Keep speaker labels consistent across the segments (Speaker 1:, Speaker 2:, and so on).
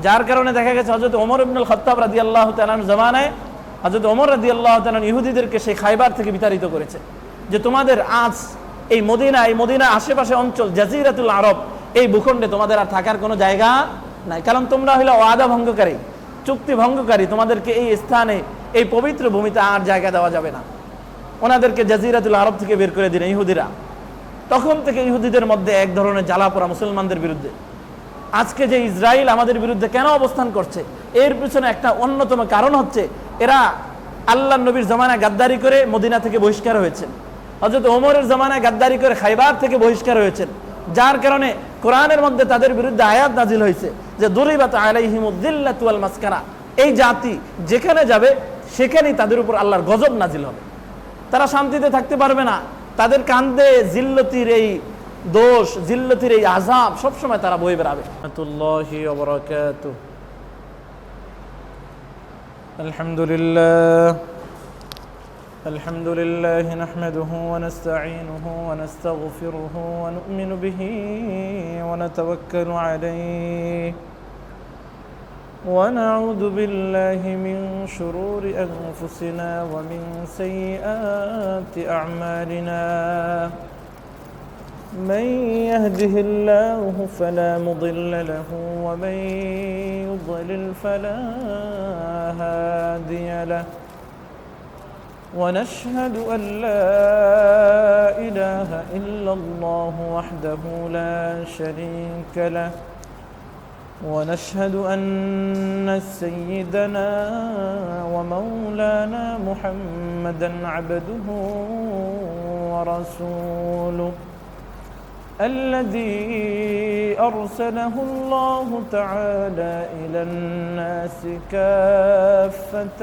Speaker 1: যার কারণে দেখা গেছে হযরত ওমর ইবনুল খাত্তাব রাদিয়াল্লাহু তাআলার জামানায় হযরত ওমর রাদিয়াল্লাহু তাআলা ইহুদিদেরকে সেই খায়বার থেকে বিতাড়িত করেছে, যে তোমাদের আজ এই মদিনা আশেপাশে অঞ্চল জাজিরাতুল আরব এই ভূখণ্ডে তোমাদের আর থাকার কোনো জায়গা নাই, কারণ তোমরা হইলো ওয়াদা ভঙ্গকারী, চুক্তি ভঙ্গকারী, তোমাদেরকে এই স্থানে এই পবিত্র ভূমিতে আর জায়গা দেওয়া যাবে না। ওনাদেরকে জাজিরাতুল আরব থেকে বের করে দিলেন ইহুদিরা। তখন থেকে ইহুদিদের মধ্যে এক ধরনের জ্বালা পোড়া মুসলমানদের বিরুদ্ধে। আজকে যে ইসরায়েল আমাদের বিরুদ্ধে কেন অবস্থান করছে, এর পিছনে একটা অন্যতম কারণ হচ্ছে এরা আল্লাহর নবীর জামানায় গাদ্দারি করে মদিনা থেকে বহিষ্কার হয়েছেন, হযরত ওমরের জামানায় গাদ্দারি করে খায়বার থেকে বহিষ্কার হয়েছেন, যার কারণে কোরআনের মধ্যে তাদের বিরুদ্ধে আয়াত নাজিল হয়েছে যে দুরিবাত আলাইহিমুদ যিল্লাতু ওয়াল মাসকানা, এই জাতি যেখানে যাবে সেখানেই তাদের উপর আল্লাহর গজব নাজিল হবে, তারা শান্তিতে থাকতে পারবে না, তাদের কান্দে জিল্লতির এই দোষ, জিল্লতির এই আযাব সবসময় তারা বয়ে বেড়াবে। রাহমাতুল্লাহি ওয়া বারাকাতুহু। আলহামদুলিল্লাহ নাহমাদুহু ওয়া নাস্তাঈনুহু ওয়া নাস্তাগফিরুহু ওয়া নু'মিনু বিহি ওয়া নাতাওয়াক্কালু আলাইহি ونعوذ بالله من شرور أنفسنا ومن سيئات أعمالنا من يهده الله فلا مضل له ومن يضلل فلا هادي له ونشهد أن لا إله إلا الله وحده لا شريك له ونشهد أن سيدنا ومولانا محمدًا عبده ورسوله الذي أرسله الله تعالى إلى الناس كافة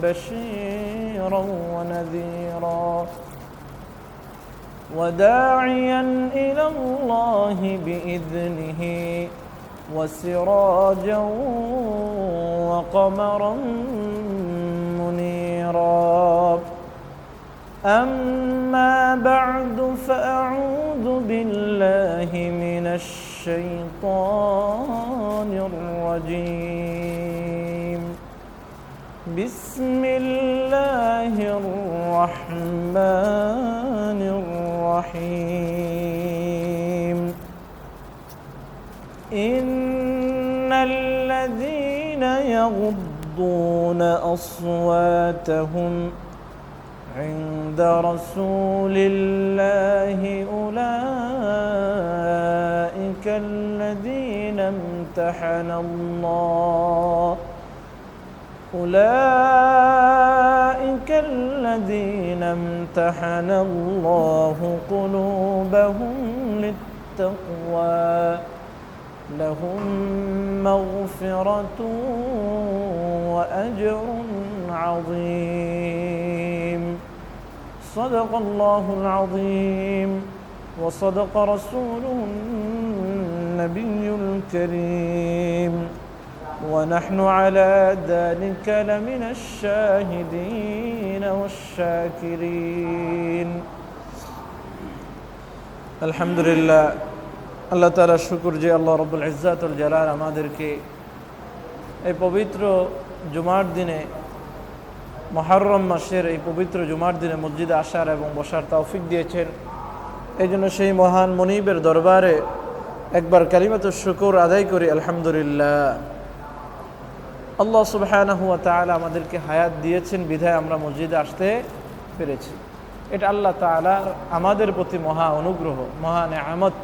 Speaker 1: بشيرًا ونذيرًا وداعيًا إلى الله بإذنه وسراجا وقمرا منيرا أما بعد فأعوذ بالله من الشيطان الرجيم بسم الله الرحمن الرحيم إن الذين يغضون أصواتهم عند رسول الله أولئك الذين امتحن الله قلوبهم للتقوى لهم مغفرة وأجر عظيم صدق الله العظيم وصدق رسوله النبي الكريم ونحن على ذلك لمن الشاهدين والشاكرين الحمد لله আল্লাহ তাআলা শুকর যে আল্লাহ রাব্বুল ইজ্জাতুল জালাল আমাদেরকে এই পবিত্র জুমার দিনে, মুহররম মাসের এই পবিত্র জুমার দিনে মসজিদে আসার এবং বসার তৌফিক দিয়েছেন। এই জন্য সেই মহান মুনিবের দরবারে একবার কালিমাতুশ শুকর আদায় করি আলহামদুলিল্লাহ। আল্লাহ সুবহানাহু ওয়া তাআলা আমাদেরকে হায়াত দিয়েছেন বিধায় আমরা মসজিদে আসতে পেরেছি। এটা আল্লাহ তাআলার আমাদের প্রতি মহা অনুগ্রহ, মহা নেয়ামত।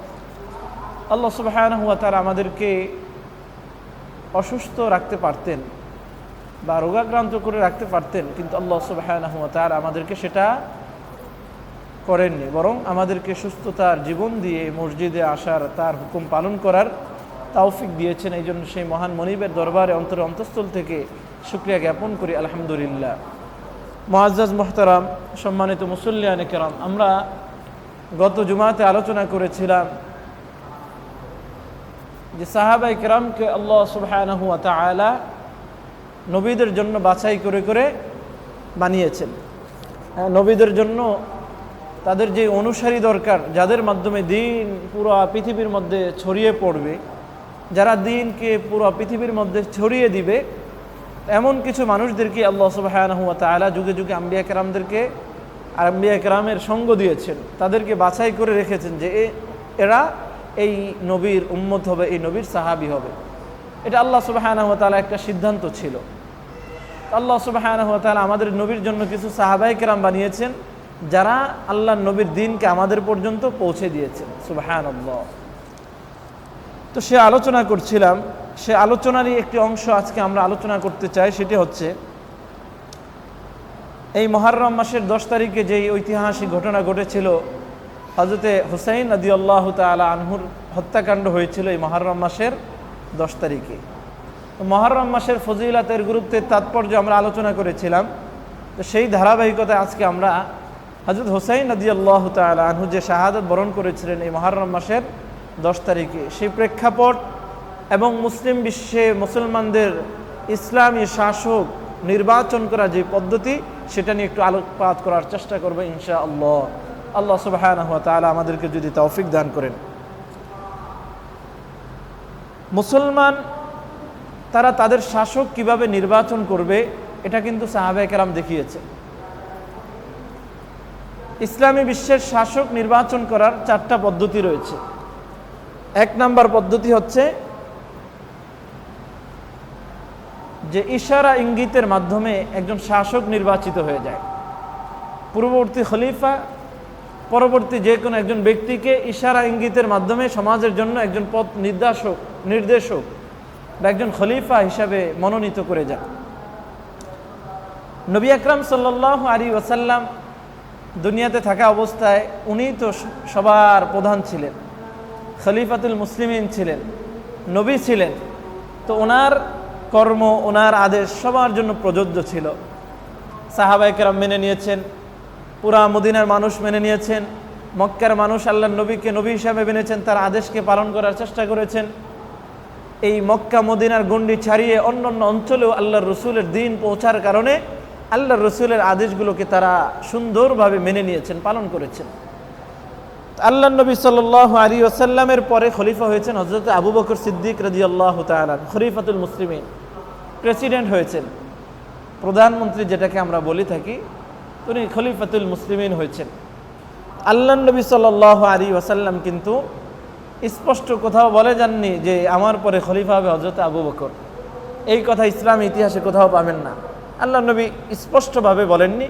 Speaker 1: আল্লাহ সুবহানাহু ওয়া তাআলা আমাদেরকে অসুস্থ রাখতে পারতেন বা রোগাক্রান্ত করে রাখতে পারতেন, কিন্তু আল্লাহ সুবহানাহু ওয়া তাআলা আমাদেরকে সেটা করেননি, বরং আমাদেরকে সুস্থতার জীবন দিয়ে মসজিদে আসার, তার হুকুম পালন করার তৌফিক দিয়েছেন। এই জন্য সেই মহান মনিবের দরবারে অন্তঃস্থল থেকে শুকরিয়া জ্ঞাপন করি আলহামদুলিল্লাহ। মুআজ্জাজ মুহতারাম, সম্মানিত মুসল্লিয়ানে কেরাম, আমরা গত জুমাতে আলোচনা করেছিলাম যে সাহাবায়ে কেরামকে আল্লাহ সুবহানাহু ওয়া তাআলা নবীদের জন্য বাছাই করে করে বানিয়েছেন। নবীদের জন্য তাদের যে অনুসারী দরকার, যাদের মাধ্যমে দিন পুরো পৃথিবীর মধ্যে ছড়িয়ে পড়বে, যারা দিনকে পুরো পৃথিবীর মধ্যে ছড়িয়ে দিবে, এমন কিছু মানুষদেরকে আল্লাহ সুবহানাহু ওয়া তাআলা যুগে যুগে আম্বিয়া কেরামদেরকে আর আম্বিয়া কেরামের সঙ্গ দিয়েছেন, তাদেরকে বাছাই করে রেখেছেন যে এরা এই নবীর উম্মত হবে, এই নবীর সাহাবী হবে। এটা আল্লাহ সুবহানাহু ওয়া তাআলা একটা সিদ্ধান্ত ছিল। আল্লাহ সুবহানাহু ওয়া তাআলা আমাদের নবীর জন্য কিছু সাহাবায়ে কেরাম বানিয়েছেন, যারা আল্লাহর নবীর দ্বীনকে আমাদের পর্যন্ত পৌঁছে দিয়েছেন। সুবহানাল্লাহ। তো সে আলোচনা করছিলাম, সে আলোচনারই একটি অংশ আজকে আমরা আলোচনা করতে চাই। সেটি হচ্ছে এই মুহররম মাসের 10 তারিখে যেই ঐতিহাসিক ঘটনা ঘটেছিল, হযরতে হুসাইন রাদিয়াল্লাহু তাআলা আনহুর হত্যাকাণ্ড হয়েছিল এই মুহররম মাসের 10 তারিখে। মুহররম মাসের ফজিলতের গুরুত্বের তাৎপর্য আমরা আলোচনা করেছিলাম। তো সেই ধারাবাহিকতায় আজকে আমরা হযরত হুসাইন রাদিয়াল্লাহু তাআলা আনহু যে শাহাদাত বরণ করেছিলেন এই মুহররম মাসের 10 তারিখে, সেই প্রেক্ষাপট এবং মুসলিম বিশ্বে মুসলমানদের ইসলামী শাসক নির্বাচন করা যে পদ্ধতি, সেটা নিয়ে একটু আলোকপাত করার চেষ্টা করব ইনশাআল্লাহ। আল্লাহ সুবহানাহু ওয়া তাআলা আমাদেরকে যদি তৌফিক দান করেন। মুসলমান তারা তাদের শাসক কিভাবে নির্বাচন করবে, এটা কিন্তু সাহাবায়ে কেরাম দেখিয়েছে। ইসলামী বিশ্বের শাসক নির্বাচন করার 4টা পদ্ধতি রয়েছে। 1 নম্বর পদ্ধতি হচ্ছে যে ইশারা ইঙ্গিতের মাধ্যমে একজন শাসক নির্বাচিত হয়ে যায়। পূর্ববর্তী খলিফা পরবর্তী যে কোনো একজন ব্যক্তিকে ইশারা ইঙ্গিতের মাধ্যমে সমাজের জন্য একজন পথ নির্দেশক বা একজন খলিফা হিসাবে মনোনীত করে যান। নবী আকরাম সাল্লাল্লাহু আলাইহি ওয়াসাল্লাম দুনিয়াতে থাকা অবস্থায় উনি তো সবার প্রধান ছিলেন, খলিফাতুল মুসলিমিন ছিলেন, নবী ছিলেন। তো ওনার কর্ম, ওনার আদেশ সবার জন্য প্রযোজ্য ছিল। সাহাবায়ে কেরাম মেনে নিয়েছেন, পুরা মদিনার মানুষ মেনে নিয়েছেন, মক্কার মানুষ আল্লাহর নবীকে নবী হিসাবে মেনেছেন, তার আদেশকে পালন করার চেষ্টা করেছেন। এই মক্কা মদিনার গণ্ডি ছাড়িয়ে অন্যান্য অঞ্চলেও আল্লাহর রসুলের দিন পৌঁছার কারণে আল্লাহর রসুলের আদেশগুলোকে তারা সুন্দরভাবে মেনে নিয়েছেন, পালন করেছেন। আল্লাহর নবী সাল্লাল্লাহু আলাইহি ওয়াসাল্লামের পরে খলিফা হয়েছেন হযরত আবু বকর সিদ্দিক রাদিয়াল্লাহু তাআলা, খলিফাতুল মুসলিমিন, প্রেসিডেন্ট হয়েছেন, প্রধানমন্ত্রী যেটাকে আমরা বলি থাকি, তিনি খলিফাতুল মুসলিমিন হয়েছেন। আল্লাহর নবী সাল্লাল্লাহু আলাইহি ওয়াসাল্লাম কিন্তু স্পষ্ট কোথাও বলে যাননি যে আমার পরে খলিফা হবে হযরত আবু বকর। এই কথা ইসলামী ইতিহাসে কোথাও পাবেন না। আল্লাহর নবী স্পষ্টভাবে বলেননি,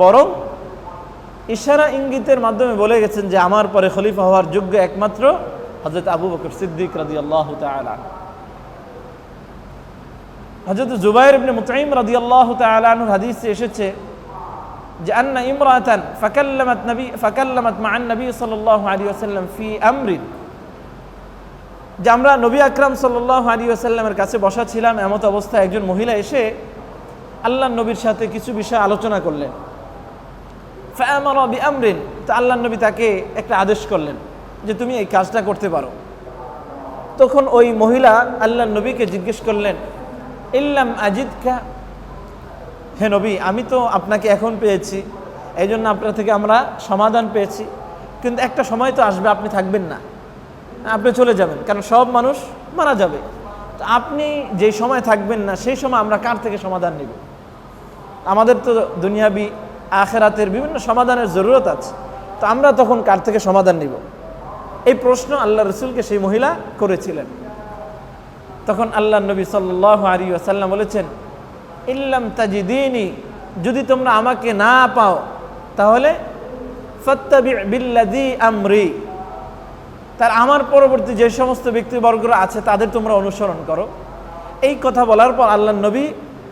Speaker 1: বরং ইশারা ইঙ্গিতের মাধ্যমে বলে গেছেন যে আমার পরে খলিফা হওয়ার যোগ্য একমাত্র হযরত আবু বকর সিদ্দিক রাদিয়াল্লাহু তাআলা। হযরত জুবাইর ইবনে মুতঈম রাদিয়াল্লাহু তাআলা আনহু হাদিসে এসেছে যে আন্না ইমরাতান ফাকাল্লামাত মা'আন নবী সাল্লাল্লাহু আলাইহি ওয়াসাল্লাম ফি আমরিন, যে আমরা নবী আকরাম সাল্লাল্লাহু আলাইহি ওয়াসাল্লামের কাছে বসা ছিলাম, এমত অবস্থায় একজন মহিলা এসে আল্লাহর নবীর সাথে কিছু বিষয় আলোচনা করলেন। ফাআমারা বিআমরিন, তো আল্লাহর নবী তাকে একটা আদেশ করলেন যে তুমি এই কাজটা করতে পারো। তখন ওই মহিলা আল্লাহর নবীকে জিজ্ঞেস করলেন, ইল্লাম আজিদকা, হে নবী আমি তো আপনাকে এখন পেয়েছি, এই জন্য আপনার থেকে আমরা সমাধান পেয়েছি, কিন্তু একটা সময় তো আসবে আপনি থাকবেন না, আপনি চলে যাবেন, কারণ সব মানুষ মারা যাবে। তো আপনি যে সময় থাকবেন না সেই সময় আমরা কার থেকে সমাধান নিব? আমাদের তো দুনিয়াবি আখেরাতের বিভিন্ন সমাধানের জরুরত আছে, তো আমরা তখন কার থেকে সমাধান নিব? এই প্রশ্ন আল্লাহ রসুলকে সেই মহিলা করেছিলেন। তখন আল্লাহ নবী সাল্লাল্লাহু আলাইহি ওয়াসাল্লাম বলেছেন, ইল্লাম তাজিদিনি, যদি তোমরা আমাকে না পাও তাহলে ফাত্তাবি বিল্লাযী আমরি, তার আমার পরবর্তী যে সমস্ত ব্যক্তিবর্গরা আছে তাদের তোমরা অনুসরণ করো। এই কথা বলার পর আল্লাহ নবী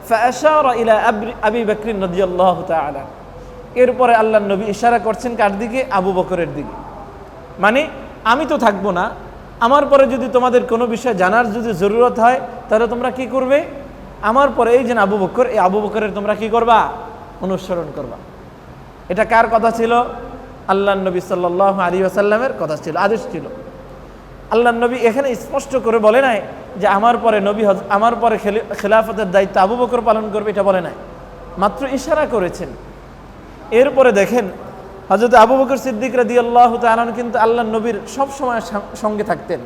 Speaker 1: ফাআশারা ইলা আবি বকর রাদিয়াল্লাহু তাআলা, এরপরে আল্লাহ নবী ইশারা করছেন কার দিকে? আবু বকরের দিকে। মানে আমি তো থাকবো না, আমার পরে যদি তোমাদের কোনো বিষয় জানার যদি জরুরত হয় তাহলে তোমরা কি করবে? আমার পরে এই যে আবু বকর, এই আবু বকরের তোমরা কি করবা? অনুসরণ করবা। এটা কার কথা ছিল? আল্লাহ নবী সাল্লাল্লাহু আলাইহি ওয়াসাল্লামের কথা ছিল, আদেশ ছিল। আল্লাহ নবী এখানে স্পষ্ট করে বলে নাই যে আমার পরে নবী, আমার পরে খেলাফতের দায়িত্ব আবু বকর পালন করবে, এটা বলে নাই, মাত্র ইশারা করেছেন। এরপরে দেখেন হযরত আবু বকর সিদ্দিক রাদিয়াল্লাহু তাআলা কিন্তু আল্লাহ নবীর সব সময় সঙ্গে থাকতেন।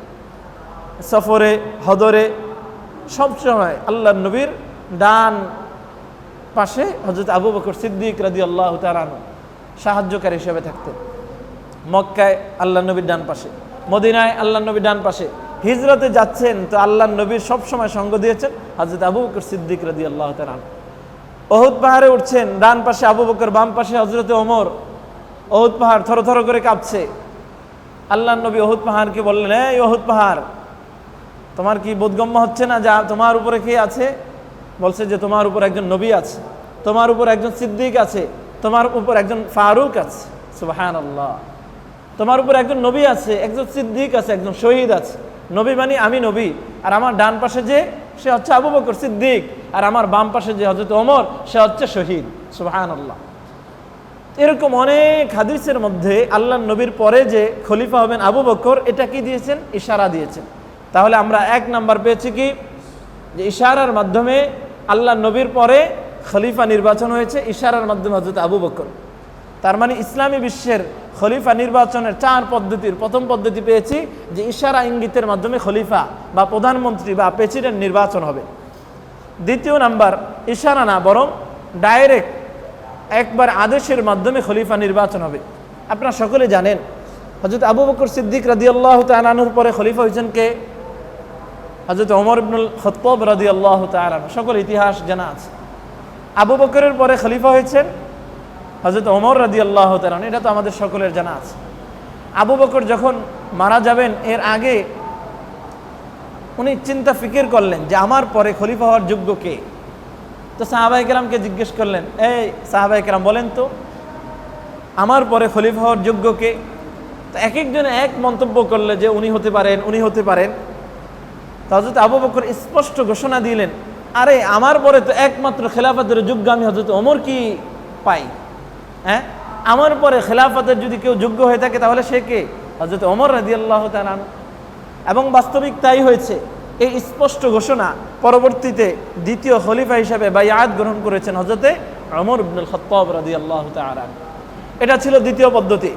Speaker 1: সফরে, হদরে সবসময় আল্লাহ নবীর ডান পাশে হযরত আবু বকর সিদ্দিক রাদিয়াল্লাহু তাআলা আনহু সাহায্যকারী হিসেবে থাকতেন। মক্কায় আল্লাহ নবীর ডান পাশে, মদিনায় আল্লাহ নবীর ডান পাশে। হিজরতে যাচ্ছেন তো আল্লাহ নবীর সবসময় সঙ্গ দিয়েছেন হযরত আবু বকর সিদ্দিক রাদিয়াল্লাহু তাআলা আনহু। উহুদ পাহাড়ে উঠছেন, ডান পাশে আবু বকর, বাম পাশে হযরত ওমর। উহুদ পাহাড় থরথর করে কাঁপছে। আল্লাহ নবী উহুদ পাহাড়কে বললেন, এই উহুদ পাহাড়, তোমার কি বোধগম্য হচ্ছে না যা তোমার উপরে কে আছে? বলছে যে তোমার উপর একজন নবী আছে, তোমার উপর একজন সিদ্দিক আছে, তোমার উপর একজন ফারুক আছে। সুবহানাল্লাহ, তোমার উপর একজন নবী আছে, একজন সিদ্দিক আছে, একজন শহীদ আছে। নবী মানে আমি নবী, আর আমার ডান পাশে যে সে হচ্ছে আবু বকর সিদ্দিক, আর আমার বাম পাশে যে হযরত ওমর সে হচ্ছে শহীদ। সুবহানাল্লাহ। এরকম অনেক হাদিসের মধ্যে আল্লাহ নবীর পরে যে খলিফা হবেন আবু বকর, এটা কি দিয়েছেন? ইশারা দিয়েছেন। তাহলে আমরা এক নাম্বার পেয়েছি কি, যে ইশারার মাধ্যমে আল্লাহ নবীর পরে খলিফা নির্বাচন হয়েছে, ইশারার মাধ্যমে হযরত আবু বকর। তার মানে ইসলামী বিশ্বের খলিফা নির্বাচনের 4 পদ্ধতির প্রথম পদ্ধতি পেয়েছি যে ইশারা ইঙ্গিতের মাধ্যমে খলিফা বা প্রধানমন্ত্রী বা প্রেসিডেন্ট নির্বাচন হবে। দ্বিতীয় নাম্বার, ইশারা না বরং ডাইরেক্ট একবার আদেশের মাধ্যমে খলিফা নির্বাচন হবে। আপনারা সকলে জানেন হযরত আবু বকর সিদ্দিক রাদিয়াল্লাহু তাআলা আনহুর পরে খলিফা হয়েছেন কে? হযরত ওমর ইবনুল খাত্তাব রাদিয়াল্লাহু তাআলা আনহু। সকল ইতিহাস জানা আছে। আবু বকরের পরে খলিফা হয়েছেন হযরত ওমর রাদিয়াল্লাহু তাআলা আনহু, এটা তো আমাদের সকলের জানা আছে। আবু বকর যখন মারা যাবেন এর আগে উনি চিন্তা ফিকির করলেন যে আমার পরে খলিফা হওয়ার যোগ্য কে। তো সাহাবায়ে কেরামকে জিজ্ঞেস করলেন, এই সাহাবায়ে কেরাম বলেন তো আমার পরে খলিফা হওয়ার যোগ্য কে? তো এক একজনে এক মন্তব্য করলে যে উনি হতে পারেন, উনি হতে পারেন। তো হযরত আবু বকর স্পষ্ট ঘোষণা দিলেন, আরে আমার পরে তো একমাত্র খেলাফতের যোগ্য আমি হযরত ওমর কি পাই? হ্যাঁ, আমার পরে খেলাফতের যদি কেউ যোগ্য হয়ে থাকে তাহলে সে কে? হযরত ওমর রাদিয়াল্লাহু তাআলা আনহু। এবং বাস্তবিক তাই হয়েছে। এই স্পষ্ট ঘোষণা পরবর্তীতে দ্বিতীয় খলিফা হিসেবে বাইআত গ্রহণ করেছেন হযরতে ওমর ইবনুল খাত্তাব রাদিয়াল্লাহু তাআলা। এটা ছিল দ্বিতীয় পদ্ধতি।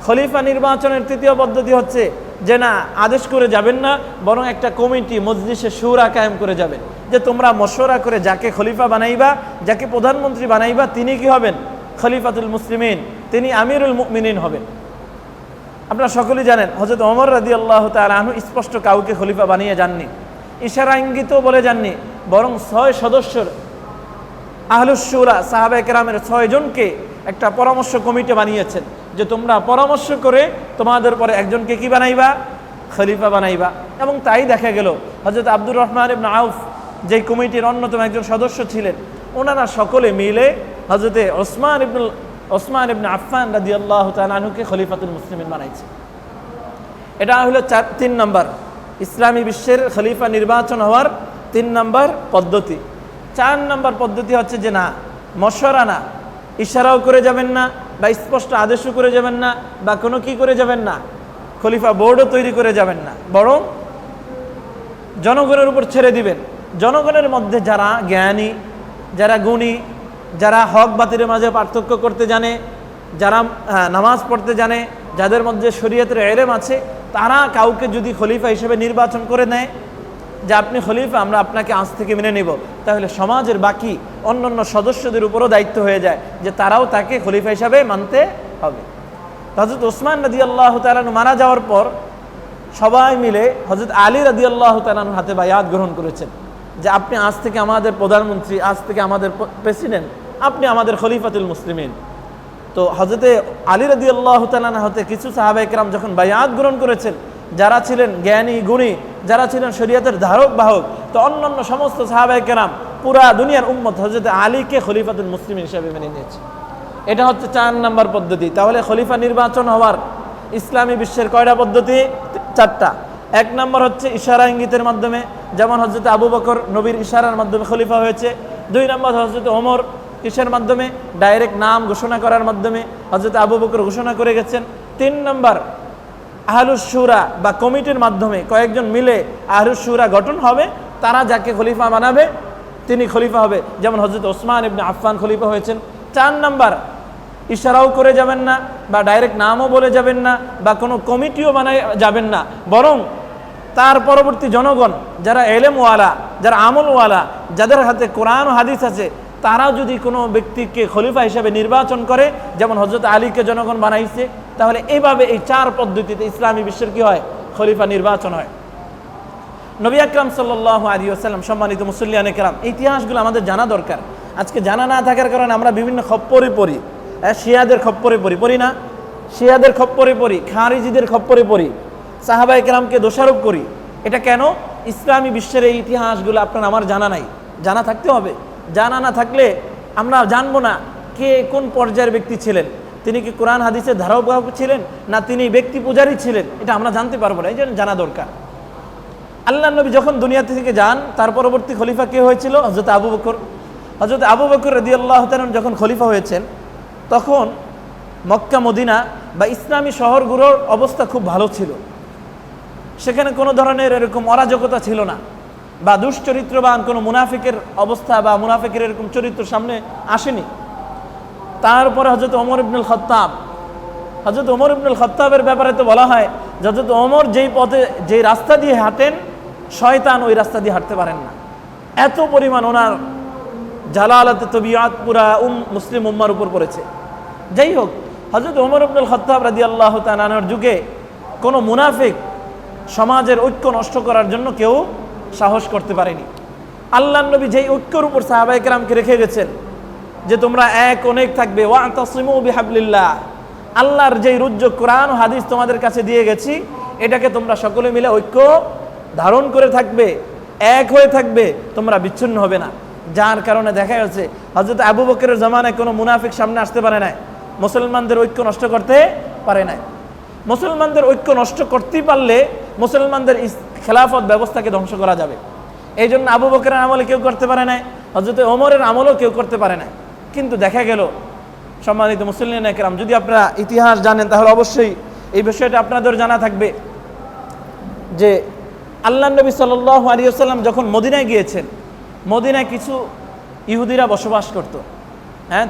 Speaker 1: খলিফা নির্বাচনের তৃতীয় পদ্ধতি হচ্ছে যে না, আদেশ করে যাবেন না, বরং একটা কমিটি মজলিসে শুরা কায়েম করে যাবেন, যে তোমরা মশওয়ারা করে যাকে খলিফা বানাইবা, যাকে প্রধানমন্ত্রী বানাইবা, তিনি কি হবেন? খলিফাতুল মুসলিমিন, তিনি আমিরুল মুমিনিন হবেন। আপনারা সকলেই জানেন হযরত ওমর রাদিয়াল্লাহু তাআলা আনহু স্পষ্ট কাউকে খলিফা বানিয়ে যাননি, ইশারা ইঙ্গিতও বলে যাননি, বরং 6 সদস্যের আহলুস শুরা সাহাবায়ে কেরামের 6 জনকে একটা পরামর্শ কমিটি বানিয়েছেন যে তোমরা পরামর্শ করে তোমাদের পরে একজনকে কি বানাইবা? খলিফা বানাইবা। এবং তাই দেখা গেল হযরত আব্দুর রহমান ইবনে আউফ যে কমিটির অন্যতম একজন সদস্য ছিলেন, ওনারা সকলে মিলে হযরতে ওসমান ইবনে আফফান রাদিয়াল্লাহু তাআলা আনহুকে খলিফাতুল মুসলিমিন বানাইছে। এটা হলো 3 নাম্বার ইসলামী বিশ্বের খলিফা নির্বাচন হওয়ার 3 নাম্বার পদ্ধতি। 4 নাম্বার পদ্ধতি হচ্ছে যে না, মশওয়ারা না, ইশারাও করে যাবেন না, বা স্পষ্ট আদেশও করে যাবেন না, বা কোনো কি করে যাবেন না, খলিফা বোর্ডও তৈরি করে যাবেন না, বরং জনগণের উপর ছেড়ে দিবেন। জনগণের মধ্যে যারা জ্ঞানী, যারা গুণী, যারা হক বাতিলের মাঝে পার্থক্য করতে জানে, যারা নামাজ পড়তে জানে, যাদের মধ্যে শরীয়তের ইলম আছে, তারা কাউকে যদি খলিফা হিসেবে নির্বাচন করে নেয় যে আপনি খলিফা, আমরা আপনাকে আজ থেকে মেনে নেব, তাহলে সমাজের বাকি অন্যান্য সদস্যদের উপরও দায়িত্ব হয়ে যায় যে তারাও তাকে খলিফা হিসাবে মানতে হবে। হযরত ওসমান রাদিয়াল্লাহু তাআলা মারা যাওয়ার পর সবাই মিলে হযরত আলী রাদিয়াল্লাহু তাআলার হাতে বায়াত গ্রহণ করেছেন যে আপনি আজ থেকে আমাদের প্রধানমন্ত্রী, আজ থেকে আমাদের প্রেসিডেন্ট, আপনি আমাদের খলিফাতুল মুসলিমিন। তো হযরতে আলী রাদিয়াল্লাহু তাআলা হতে কিছু সাহাবায়ে কেরাম যখন বায়াত গ্রহণ করেছেন, যারা ছিলেন জ্ঞানী গুণী, যারা ছিলেন শরীয়তের ধারক বাহক, তো অন্যান্য সমস্ত সাহাবায়ে কেরাম পুরা দুনিয়ার উম্মত হযরতে আলীকে খলিফাতুল মুসলিমিন হিসেবে মেনে নিয়েছে। এটা হচ্ছে 4 নাম্বার পদ্ধতি। তাহলে খলিফা নির্বাচন হওয়ার ইসলামী বিশ্বের কয়টা পদ্ধতি? 4টা। 1 নাম্বার হচ্ছে ইশারা ইঙ্গিতের মাধ্যমে, যেমন হযরত আবু বকর নবীর ইশারার মাধ্যমে খলিফা হয়েছে। 2 নাম্বার হযরত ওমর কিসের মাধ্যমে? ডাইরেক্ট নাম ঘোষণা করার মাধ্যমে হযরত আবু বকর ঘোষণা করে গেছেন। 3 নাম্বার আহলুস শুরা বা কমিটির মাধ্যমে কয়েকজন মিলে আহলুস শুরা গঠন হবে, তারা যাকে খলিফা বানাবে তিনি খলিফা হবে, যেমন হযরত ওসমান ইবনে আফফান খলিফা হয়েছেন। 4 নাম্বার ইশারাও করে যাবেন না, বা ডাইরেক্ট নামও বলে যাবেন না, বা কোনো কমিটিও বানায় যাবেন না, বরং তার পরবর্তী জনগণ যারা এলেমওয়ালা, যারা আমলওয়ালা, যাদের হাতে কোরআন ও হাদিস আছে, তারা যদি কোনো ব্যক্তিকে খলিফা হিসেবে নির্বাচন করে, যেমন হযরত আলীকে জনগণ বানাইছে, তাহলে এইভাবে এই 4 পদ্ধতিতে ইসলামী বিশ্বের কি হয়, খলিফা নির্বাচন হয়। নবী আকরাম সাল্লাল্লাহু আলাইহি ওয়াসাল্লাম, সম্মানিত মুসল্লিয়ানে কেরাম, ইতিহাসগুলো আমাদের জানা দরকার। আজকে জানা না থাকার কারণে আমরা বিভিন্ন খপ্পরে পড়ি, শিয়াদের খপ্পরে পড়ি না, শিয়াদের খপ্পরে পড়ি, খারিজিদের খপ্পরে পড়ি, সাহাবায়ে কেরামকে দোষারোপ করি। এটা কেন? ইসলামী বিশ্বের এই ইতিহাসগুলো আপনার আমার জানা নাই, জানা থাকতে হবে। জানা না থাকলে আমরা জানবো না কে কোন পর্যায়ের ব্যক্তি ছিলেন, তিনি কি কোরআন হাদিসের ধারাবাহিক ছিলেন না তিনি ব্যক্তি পূজারী ছিলেন, এটা আমরা জানতে পারবো না। এই জন্য জানা দরকার। আল্লাহ নবী যখন দুনিয়া থেকে যান, তার পরবর্তী খলিফা কে হয়েছিল? হযরত আবু বকর। হযরত আবু বকর রাদিয়াল্লাহু তাআলা যখন খলিফা হয়েছেন, তখন মক্কা মদিনা বা ইসলামী শহরগুলোর অবস্থা খুব ভালো ছিল। সেখানে কোনো ধরনের এরকম অরাজকতা ছিল না, বা দুশ্চরিত্রবান কোনো মুনাফিকের অবস্থা বা মুনাফিকের এরকম চরিত্র সামনে আসেনি। তারপরে হযরত ওমর ইবনুল খাত্তাব, হযরত ওমর ইবনুল খাত্তাবের ব্যাপারে তো বলা হয় যে হযরত ওমর যেই পথে, যেই রাস্তা দিয়ে হাঁটেন, শয়তান ওই রাস্তা দিয়ে হাঁটতে পারেন না। এত পরিমাণ ওনার জালালাতে তবিয়াত পুরা মুসলিম উম্মার উপর পড়েছে। যাই হোক, হযরত ওমর ইবনুল খাত্তাব রাদিয়াল্লাহু তাআলা আনহুর যুগে কোনো মুনাফিক সমাজের ঐক্য নষ্ট করার জন্য কেউ সাহস করতে পারেনি। আল্লাহর নবী যেই ঐক্যর উপর সাহাবায়ে কেরামকে রেখে গেছেন যে তোমরা এক অনেক থাকবে, ওয়াতাসিমু বিহাবলিল্লাহ, আল্লাহর যেই রুজ্জ কোরআন ও হাদিস তোমাদের কাছে দিয়ে গেছি, এটাকে তোমরা সকলে মিলে ঐক্য ধারণ করে থাকবে, এক হয়ে থাকবে, তোমরা বিচ্ছিন্ন হবে না। যার কারণে দেখা গেছে হযরত আবু বকরের জামানায় কোনো মুনাফিক সামনে আসতে পারে নাই, মুসলমানদের ঐক্য নষ্ট করতে পারে নাই। মুসলমানদের ঐক্য নষ্ট করতেই পারলে মুসলমানদের খেলাফত ব্যবস্থাকে ধ্বংস করা যাবে। এই জন্য আবু বকরের আমলে কেউ করতে পারে নাই, হযরত ওমরের আমলও কেউ করতে পারে নাই। কিন্তু দেখা গেল, সম্মানিত মুসলিম একরাম, যদি আপনারা ইতিহাস জানেন তাহলে অবশ্যই এই বিষয়টা আপনাদের জানা থাকবে যে আল্লাহ নবী সাল্লাল্লাহু আলাইহি ওয়াসাল্লাম যখন মদিনায় গিয়েছেন, মদিনায় কিছু ইহুদিরা বসবাস করত।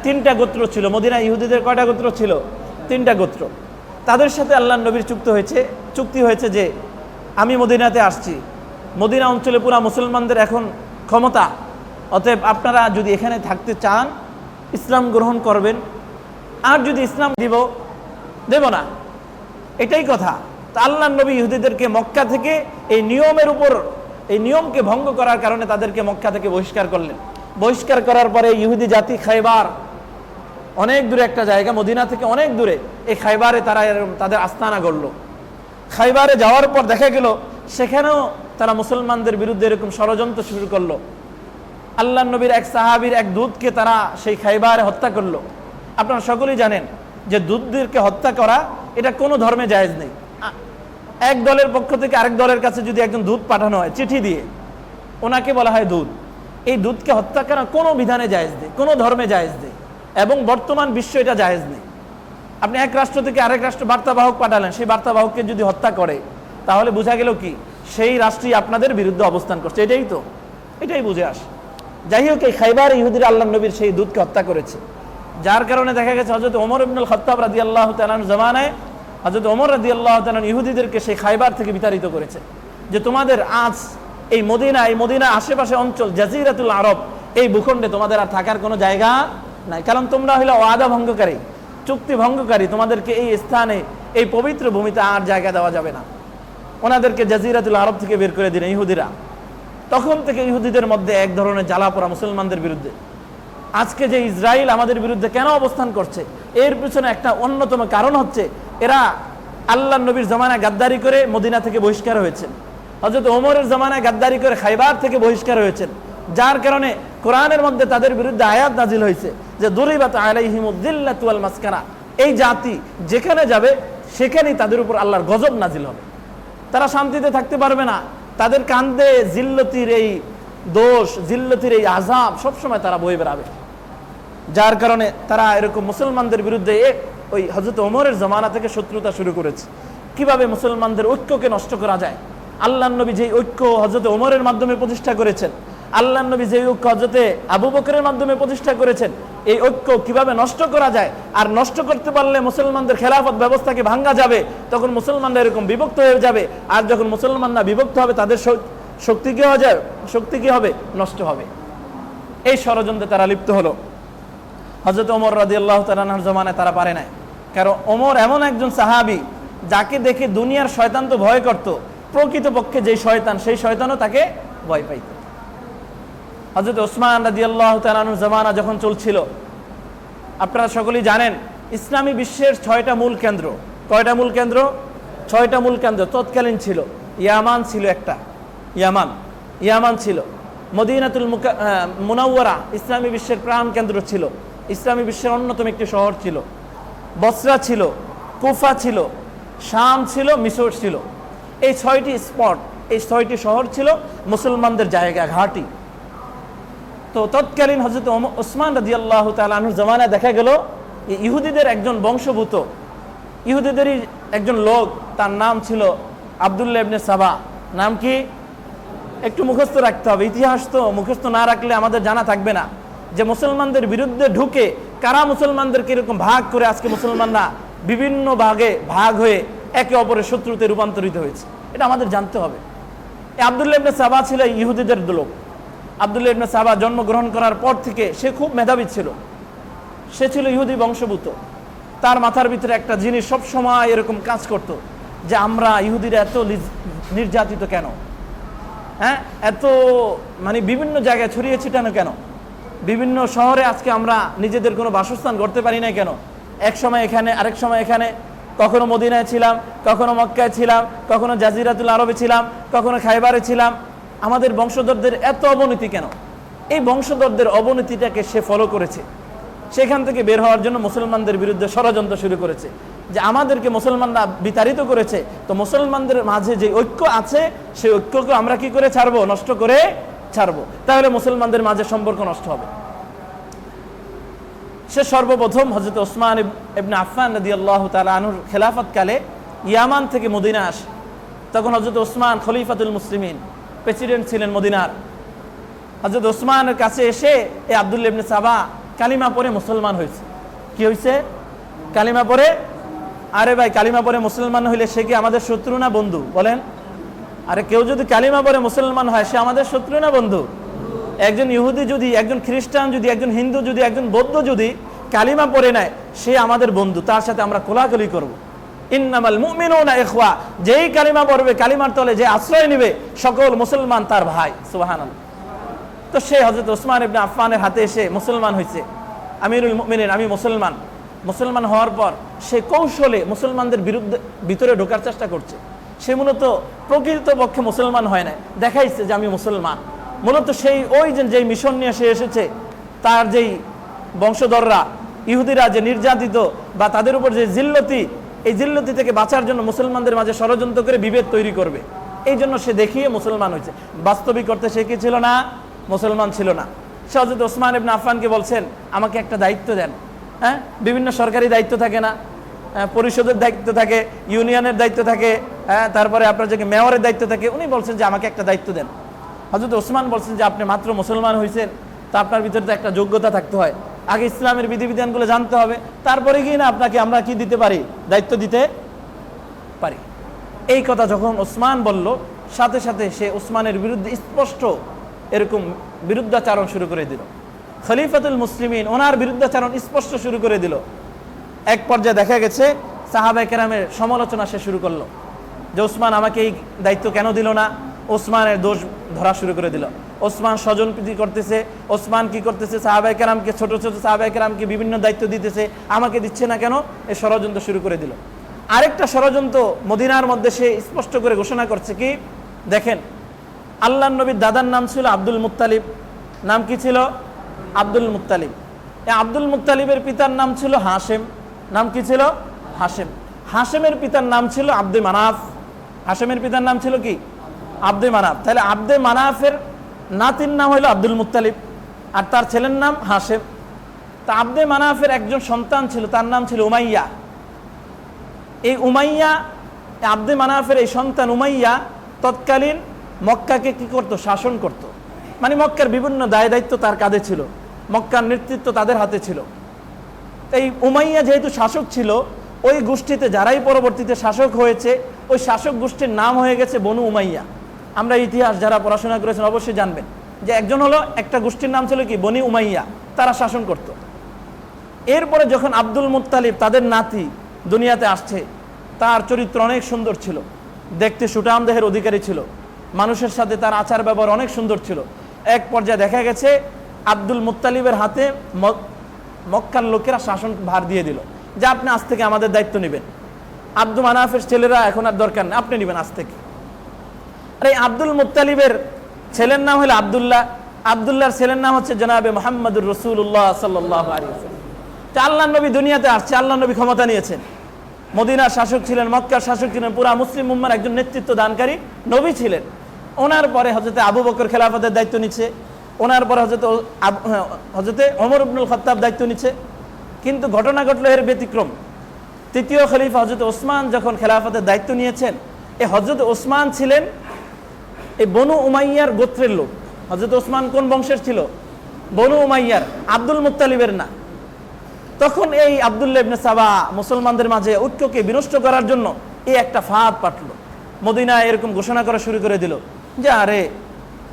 Speaker 1: 3টা গোত্র ছিল মদিনায়। ইহুদিদের কয়টা গোত্র ছিল? 3টা গোত্র। তাদের সাথে আল্লাহ নবীর চুক্তি হয়েছে যে আমি মদিনাতে আসছি, মদিনা অঞ্চলে পুরা মুসলমানদের এখন ক্ষমতা, অতএব আপনারা যদি এখানে থাকতে চান ইসলাম গ্রহণ করবেন, আর যদি ইসলাম দেব না, এটাই কথা। তা আল্লাহ নবী ইহুদিদেরকে মক্কা থেকে এই নিয়মের উপর, এই নিয়মকে ভঙ্গ করার কারণে তাদেরকে মক্কা থেকে বহিষ্কার করলেন। বহিষ্কার করার পরে ইহুদি জাতি খায়বার, অনেক দূরে একটা জায়গা, মদিনা থেকে অনেক দূরে, এই খায়বারে তারা তাদের আস্তানা গড়ল। খায়বারে যাওয়ার পর দেখা গেল সেখানেও তারা মুসলমানদের বিরুদ্ধে এরকম ষড়যন্ত্র শুরু করলো। আল্লাহ নবীর এক সাহাবীর এক দূতকে তারা সেই খায়বারে হত্যা করলো। আপনারা সকলেই জানেন যে দূতদেরকে হত্যা করা এটা কোনো ধর্মে জায়েজ নেই। এক দলের পক্ষ থেকে আরেক দলের কাছে যদি একজন দূত পাঠানো হয় চিঠি দিয়ে, ওনাকে বলা হয় দূত। এই দূতকে হত্যা করা কোনো বিধানে জায়েজ নেই, কোনো ধর্মে জায়েজ নেই, এবং বর্তমান বিশ্ব এটা জায়েজ নেই। আপনি এক রাষ্ট্র থেকে আরেক রাষ্ট্র বার্তাবাহক পাঠালেন, সেই বার্তাবাহককে যদি হত্যা করে তাহলে বোঝা গেল কি সেই রাষ্ট্রই আপনাদের বিরুদ্ধে অবস্থান করছে। এটাই বুঝে আসে। যাই হোক, এই খায়বার ইহুদিরা আল্লাহ নবীর সেই দূতকে হত্যা করেছে। যার কারণে দেখা গেছে হযরত ওমর ইবনুল খাত্তাব রাদিয়াল্লাহু তাআলা আনহু জামানায় হযরত ওমর রাদিয়াল্লাহু তাআলা ইহুদিদেরকে সেই খায়বার থেকে বিতাড়িত করেছে যে তোমাদের আজ এই মদিনা আশেপাশে অঞ্চল, জাজিরাতুল আরব, এই ভূখণ্ডে তোমাদের আর থাকার কোনো জায়গা নাই, কারণ তোমরা হইলে ওয়াদা ভঙ্গকারী, চুক্তি ভঙ্গকারী, তোমাদেরকে এই স্থানে, এই পবিত্র ভূমিতে আর জায়গা দেওয়া যাবে না। ওনাদেরকে জাজিরাতুল আরব থেকে বের করে দিলেন ইহুদিরা। তখন থেকে ইহুদিদের মধ্যে এক ধরনের জ্বালা পোড়া মুসলমানদের বিরুদ্ধে। আজকে যে ইসরায়েল আমাদের বিরুদ্ধে কেন অবস্থান করছে, এর পিছনে একটা অন্যতম কারণ হচ্ছে এরা আল্লাহ নবীর জামানায় গাদ্দারি করে মদিনা থেকে বহিষ্কার হয়েছেন, হযরত ওমরের জামানায় গাদ্দারি করে খায়বার থেকে বহিষ্কার হয়েছেন। যার কারণে কোরআনের মধ্যে তাদের বিরুদ্ধে আয়াত নাজিল হয়েছে যে দুরিবাত আলাইহিমুদ যিল্লাতু ওয়াল মাসকানা, এই জাতি যেখানে যাবে সেখানেই তাদের উপর আল্লাহর গজব নাজিল হবে, তারা শান্তিতে থাকতে পারবে না, তাদের কান্দে জিল্লতির এই দোষ, জিল্লতির এই আযাব সবসময় তারা বয়ে বেড়াবে। যার কারণে তারা এরকম মুসলমানদের বিরুদ্ধে ওই হযরত ওমরের জামানা থেকে শত্রুতা শুরু করেছে। কিভাবে মুসলমানদের ঐক্যকে নষ্ট করা যায়। আল্লাহ নবী যেই ঐক্য হযরত ওমরের মাধ্যমে প্রতিষ্ঠা করেছেন, আল্লাহ নবী যেই ঐক্য হযরত আবু বকরের মাধ্যমে প্রতিষ্ঠা করেছেন, এই ঐক্য কিভাবে নষ্ট করা যায়, আর নষ্ট করতে পারলে মুসলমানদের খেলাফত ব্যবস্থাকে ভাঙ্গা যাবে, তখন মুসলমানরা এরকম বিভক্ত হয়ে যাবে। আর যখন মুসলমানরা বিভক্ত হবে তাদের শক্তি কি হবে, নষ্ট হবে। এই ষড়যন্ত্রে তারা লিপ্ত হলো। হযরত ওমর রাদিয়াল্লাহু তাআলা আনহুর জমানায় তারা পারে নাই, কারণ ওমর এমন একজন সাহাবী যাকে দেখে দুনিয়ার শয়তান তো ভয় করত, প্রকৃতপক্ষে যেই শয়তান সেই শয়তানও তাকে ভয় পাইত। হযরত ওসমান রাদিয়াল্লাহু তাআলা আনহুর জমানা যখন চলছিল, আপনারা সকলেই জানেন ইসলামী বিশ্বের 6টা মূল কেন্দ্র। কয়টা মূল কেন্দ্র? 6টা মূল কেন্দ্র তৎকালীন ছিল। ইয়ামান ছিল একটা, ইয়ামান ছিল। মদিনাতুল মুনাওয়ারা ইসলামী বিশ্বের প্রাণ কেন্দ্র ছিল, ইসলামী বিশ্বের অন্যতম একটি শহর ছিল। বসরা ছিল, কুফা ছিল, শাম ছিল, মিশর ছিল। এই 6টি স্পট, এই 6টি শহর ছিল মুসলমানদের জায়গা, ঘাঁটি। তো তৎকালীন হযরত ওসমান রাদিয়াল্লাহু তাআলা আনহুর জামানায় দেখা গেল ইহুদিদের একজন বংশভূত, ইহুদিদেরই একজন লোক, তার নাম ছিল আব্দুল্লাহ ইবনে সাবা। নাম কি? একটু মুখস্থ রাখতে হবে, ইতিহাস তো মুখস্থ না রাখলে আমাদের জানা থাকবে না যে মুসলমানদের বিরুদ্ধে ঢুকে কারা মুসলমানদেরকে এরকম ভাগ করে আজকে মুসলমানরা বিভিন্ন ভাগে ভাগ হয়ে একে অপরের শত্রুতে রূপান্তরিত হয়েছে, এটা আমাদের জানতে হবে। এই আব্দুল্লাহ ইবনে সাবা ছিল ইহুদিদের লোক। আব্দুল্লাহ ইবনে সাবা জন্মগ্রহণ করার পর থেকে সে খুব মেধাবী ছিল, সে ছিল ইহুদি বংশভূত। তার মাথার ভিতরে একটা জিনিস সব সময় এরকম কাজ করত যে আমরা ইহুদিরা এত নির্যাতিত কেন, হ্যাঁ, এত মানে বিভিন্ন জায়গায় ছড়িয়ে ছিটানো কেন, বিভিন্ন শহরে আজকে আমরা নিজেদের কোনো বাসস্থান করতে পারি না কেন, এক সময় এখানে আরেক সময় এখানে, কখনো মদিনায় ছিলাম, কখনো মক্কায় ছিলাম, কখনো জাজিরাতুল আরবে ছিলাম, কখনো খায়বারে ছিলাম, আমাদের বংশধরদের এত অবনতি কেন? এই বংশধরদের অবনতিটাকে সে ফলো করেছে, সেখান থেকে বের হওয়ার জন্য মুসলমানদের বিরুদ্ধে ষড়যন্ত্র শুরু করেছে যে আমাদেরকে মুসলমানরা বিতাড়িত করেছে, তো মুসলমানদের মাঝে যে ঐক্য আছে সেই ঐক্যকে আমরা কি করে ছাড়বো, নষ্ট করে ছাড়বো, তাহলে মুসলমানদের মাঝে সম্পর্ক নষ্ট হবে। সে সর্বপ্রথম হযরত ওসমান ইবনে আফফান রাদিয়াল্লাহু তাআলা আনহুর খেলাফতকালে ইয়ামান থেকে মদিনা আসে। তখন হযরত ওসমান খলিফাতুল মুসলিমিন, প্রেসিডেন্ট ছিলেন মদিনার। হযরত ওসমানের কাছে এসে এই আব্দুল্লাহ ইবনে সাবা কালিমা পড়ে মুসলমান হয়েছে। কি হয়েছে? কালিমা পড়ে। আরে ভাই, কালিমা পড়ে মুসলমান হইলে সে কি আমাদের শত্রু না বন্ধু? বলেন। আরে কেউ যদি কালিমা পড়ে মুসলমান হয় সে আমাদের শত্রু না বন্ধু? একজন ইহুদি যদি, একজন খ্রিস্টান যদি, একজন হিন্দু যদি, একজন বৌদ্ধ যদি কালিমা পড়ে নেয় সে আমাদের বন্ধু, তার সাথে আমরা কোলাকুলি করব। ইন্নামাল মুমিনুনা ইখওয়া, যেই কালিমা পড়বে, কালিমার তলে যে আশ্রয় নেবে, সকল মুসলমান তার ভাই। সুবহানাল্লাহ। তো সে হযরত ওসমান ইবনে আফফানের হাতে এসে মুসলমান হয়েছে। আমিরুল মুমিনিন, আমি মুসলমান হওয়ার পর সে কৌশলে মুসলমানদের ভিতরে ঢোকার চেষ্টা করছে। সে মূলত প্রকৃতপক্ষে মুসলমান হয় না, দেখাইছে যে আমি মুসলমান। মূলত সেই ওই যে মিশন নিয়ে সে এসেছে, তার যেই বংশধররা ইহুদিরা যে নির্যাতিত বা তাদের উপর যে জিল্লতি, এই জিল্লতি থেকে বাঁচার জন্য মুসলমানদের মাঝে ষড়যন্ত্র করে বিভেদ তৈরি করবে, এই জন্য সে দেখিয়ে মুসলমান হয়েছে। বাস্তবিক করতে সে কি ছিল না? মুসলমান ছিল না। সে হযরত ওসমান ইবনে আফফানকে বলছেন আমাকে একটা দায়িত্ব দেন। হ্যাঁ, বিভিন্ন সরকারি দায়িত্ব থাকে না, পরিষদের দায়িত্ব থাকে, ইউনিয়নের দায়িত্ব থাকে, হ্যাঁ, তারপরে আপনার যে মেয়রের দায়িত্ব থাকে। উনি বলছেন যে আমাকে একটা দায়িত্ব দেন। হযরত ওসমান বলছেন যে আপনি মাত্র মুসলমান হয়েছেন, তা আপনার ভিতরে তো একটা যোগ্যতা থাকতে হয়, আগে ইসলামের বিধিবিধানগুলো জানতে হবে, তারপরে গিয়ে না আপনাকে আমরা কি দিতে পারি, দায়িত্ব দিতে পারি। এই কথা যখন ওসমান বলল, সাথে সাথে সে ওসমানের বিরুদ্ধে স্পষ্ট এরকম বিরুদ্ধাচারণ শুরু করে দিল। খলিফাতুল মুসলিমিন ওনার বিরুদ্ধাচারণ স্পষ্ট শুরু করে দিল। এক পর্যায়ে দেখা গেছে সাহাবায়ে কেরামের সমালোচনা সে শুরু করলো যে ওসমান আমাকে এই দায়িত্ব কেন দিল না। ওসমানের দোষ ধরা শুরু করে দিল। ওসমান স্বজনপ্রীতি করতেছে, ওসমান কি করতেছে, সাহাবায়ে কেরামকে, ছোট ছোট সাহাবায়ে কেরামকে বিভিন্ন দায়িত্ব দিতেছে, আমাকে দিচ্ছে না কেন, এই ষড়যন্ত্র শুরু করে দিল। আরেকটা ষড়যন্ত্র মদিনার মধ্যে সে স্পষ্ট করে ঘোষণা করছে কি, দেখেন, আল্লাহর নবীর দাদার নাম ছিল আব্দুল মুত্তালিব। নাম কি ছিল? Abdul Muttalib. এই আব্দুল মুত্তালিবের পিতার নাম ছিল হাশেম। নাম কি ছিল? হাশেম। হাশেমের পিতার নাম ছিল আব্দে মানাফ। হাশেমের পিতার নাম ছিল কি? আব্দে মানাফ। তাহলে আব্দে মানাফের নাতির নাম হলো আব্দুল মুত্তালিব, আর তার ছেলের নাম হাশেম। তা আব্দে মানাফের একজন সন্তান ছিল, তার নাম ছিল উমাইয়া। এই উমাইয়া, আব্দে মানাফের এই সন্তান উমাইয়া তৎকালীন মক্কাকে কি করত? শাসন করত। মানে মক্কার বিভিন্ন দায় দায়িত্ব তার কাঁধে ছিল। মক্কার নেতৃত্ব তাদের হাতে ছিল। এই উমাইয়া যেহেতু শাসক ছিল, ওই গোষ্ঠীতে যারাই পরবর্তীতে শাসক হয়েছে ওই শাসক গোষ্ঠীর নাম হয়ে গেছে বনু উমাইয়া। আমরা ইতিহাস যারা পড়াশোনা করেছেন অবশ্যই জানবেন যে একজন হলো, একটা গোষ্ঠীর নাম ছিল কি বনি উমাইয়া, তারা শাসন করত। এরপরে যখন আব্দুল মুত্তালিব তাদের নাতি দুনিয়াতে আসছে, তার চরিত্র অনেক সুন্দর ছিল, দেখতে সুঠাম দেহের অধিকারী ছিল, মানুষের সাথে তার আচার ব্যবহার অনেক সুন্দর ছিল। এক পর্যায়ে দেখা গেছে আব্দুল মুত্তালিবের হাতে মক্কার লোকেরা শাসন ভার দিয়ে দিল যে আপনি আজ থেকে আমাদের দায়িত্ব নেবেন। আব্দু মানাফের ছেলেরা এখন আর দরকার নেই, আপনি নেবেন আজ থেকে। আর এই আব্দুল মুত্তালিবের ছেলের নাম হলো আব্দুল্লাহ, আব্দুল্লাহর ছেলের নাম হচ্ছে জনাবে মুহাম্মদুর রাসূলুল্লাহ সাল্লাল্লাহু আলাইহি ওয়াসাল্লাম। তো আল্লাহর নবী দুনিয়াতে আসছে, আল্লাহর নবী ক্ষমতা নিয়েছেন, মদিনার শাসক ছিলেন, মক্কার শাসক ছিলেন, পুরা মুসলিম উম্মার একজন নেতৃত্ব দানকারী নবী ছিলেন। ওনার পরে হযরতে আবু বকর খেলাফতের দায়িত্ব নিচ্ছে, ওনার পরে হযরতে ওমর ইবনুল খাত্তাব দায়িত্ব নিচ্ছে। কিন্তু ঘটনা ঘটলো এর ব্যতিক্রম। তৃতীয় খলিফা হযরত ওসমান যখন খেলাফতের দায়িত্ব নিয়েছেন, এই হযরত ওসমান ছিলেন এই বনু উমাইয়ার গোত্রের লোক। হযরত ওসমান কোন বংশের ছিল? বনু উমাইয়ার, আব্দুল মুত্তালিবের না। তখন এই আব্দুল্লাহ ইবনে সাবা মুসলমানদের মাঝে ঐক্যকে বিনষ্ট করার জন্য এই একটা ফাঁদ পাতল। মদিনায় এরকম ঘোষণা করা শুরু করে দিল যে আরে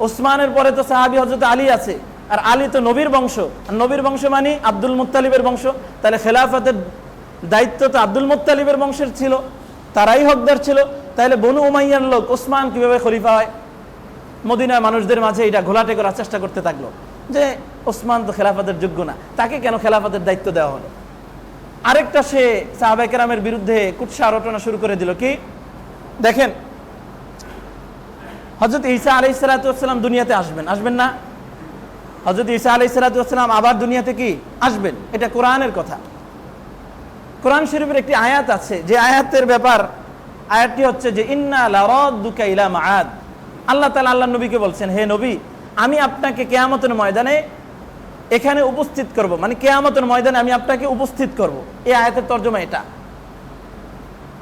Speaker 1: ওসমানের পরে তো সাহাবী হযরত আলী আছে, আর আলী তো নবীর বংশ, আর নবীর বংশ মানে আব্দুল মুত্তালিবের বংশ, তাহলে খেলাফতের দায়িত্ব তো আব্দুল মুত্তালিবের বংশের ছিল, তারাই হকদার ছিল। তাহলে বনু উমাইয়ার লোক ওসমান কিভাবে খলিফা হয়? মদিনার মানুষদের মাঝে এটা ঘোলাটে করার চেষ্টা করতে থাকলো যে ওসমান তো খেলাফতের যোগ্য না, তাকে কেন খেলাফতের দায়িত্ব দেওয়া হলো? আরেকটা সে সাহাবায়ে কেরামের বিরুদ্ধে কুৎসা রটনা শুরু করে দিল। কি দেখেন, হযরত ঈসা আলাইহিস সালাতু ওয়াস সালাম দুনিয়াতে আসবেন না? হযরত ঈসা আলাইহিস সালাতু ওয়াস সালাম আবার দুনিয়াতে কি আসবেন, এটা কোরআনের কথা। কোরআন শরীফের একটি আয়াত আছে, যে আয়াতের ব্যাপার, আয়াতটি হচ্ছে যে ইন্না লারাদ্দুকা ইলা মাআদ। আল্লাহ তাআলা আল্লাহর নবীকে বলছেন, হে নবী, আমি আপনাকে কিয়ামতের ময়দানে এখানে উপস্থিত করব, মানে কিয়ামতের ময়দানে আমি আপনাকে উপস্থিত করব। এই আয়াতের তরজমা এটা।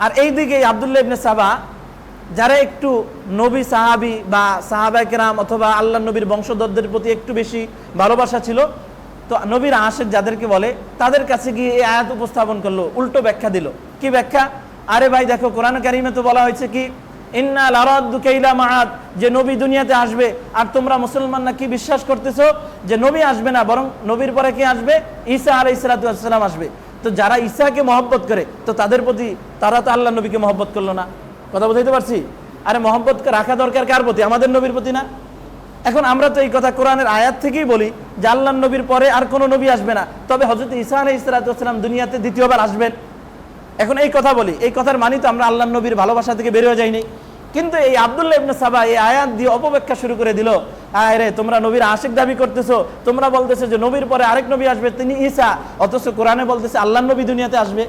Speaker 1: আর এই দিকে আব্দুল্লাহ ইবনে সাবা, যারা একটু নবী সাহাবী বা সাহাবায়ে কেরাম অথবা আল্লাহর নবীর বংশধরদের প্রতি একটু বেশি ভালোবাসা ছিল, তো নবীর আশিক যাদেরকে বলে, তাদের কাছে গিয়ে এই আয়াত উপস্থাপন করলো, উল্টো ব্যাখ্যা দিল। কি ব্যাখ্যা? আরে ভাই দেখো, কোরআন কারিমে তো বলা হয়েছে কি ইন্না লারাদ্দুকা ইলা মাআদ, যে নবী দুনিয়াতে আসবে, আর তোমরা মুসলমানরা কি বিশ্বাস করতেছো যে নবী আসবে না, বরং নবীর পরে কে আসবে? ঈসা আলাইহিস সালাতু ওয়াস সালাম আসবে। তো যারা ঈসাকে মহব্বত করে, তো তাদের প্রতি তারা তো আল্লাহর নবীকে মহব্বত করলো না। কথা বুঝাইতে পারছি? আরে মহব্বত রাখা দরকার কার প্রতি? আমাদের নবীর প্রতি না? এখন আমরা তো এই কথা কোরআনের আয়াত থেকেই বলি যে আল্লাহর নবীর পরে আর কোনো নবী আসবে না, তবে হযরত ঈসা আলাইহিস সালাতু ওয়াস সালাম দুনিয়াতে দ্বিতীয়বার আসবেন। এখন এই কথা বলি, এই কথার মানে তো আমরা আল্লাহর নবীর ভালোবাসা থেকে বের হয়ে যাইনি। কিন্তু এই আব্দুল্লাহ ইবনে সাবা এই আয়াত দিয়ে অপব্যাখ্যা শুরু করে দিল। আরে তোমরা নবীর আশিক দাবি করতেছো, তোমরা বলতেছো যে নবীর পরে আরেক নবী আসবে, তিনি ঈসা, অথচ কোরআনে বলতেছে আল্লাহর নবী দুনিয়াতে আসবে।